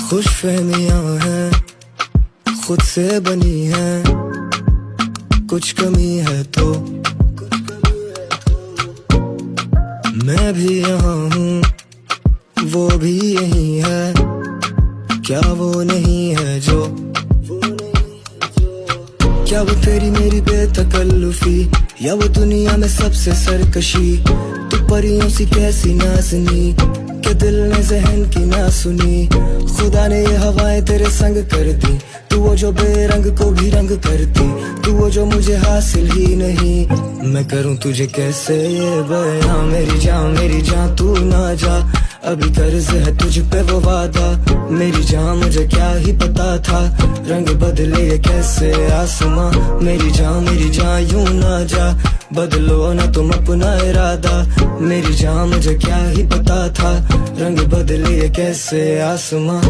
खुशफहमियां हैं खुद से बनी हैं, कुछ कमी है तो मैं भी यहाँ हूँ, वो भी यही है, क्या वो नहीं है जो? क्या वो तेरी मेरी बेतकल्लुफी, या वो दुनिया में सबसे सरकशी? तू परियों सी कैसी नाज़नी, के दिल ने ज़हन की ना सुनी। खुदा ने ये हवाएं तेरे संग कर दी, तू वो जो बेरंग को भी रंग करती, तू वो जो मुझे हासिल ही नहीं। मैं करूं तुझे कैसे ये बयां, मेरी जान तू ना जा, अभी कर्ज है तुझ पे वो वादा। मेरी जान मुझे क्या ही पता था, रंग बदले कैसे आसमां। मेरी जान यूं ना जा, बदलो ना तुम अपना इरादा। मेरी जान मुझे क्या ही पता था, रंग बदले कैसे आसमां।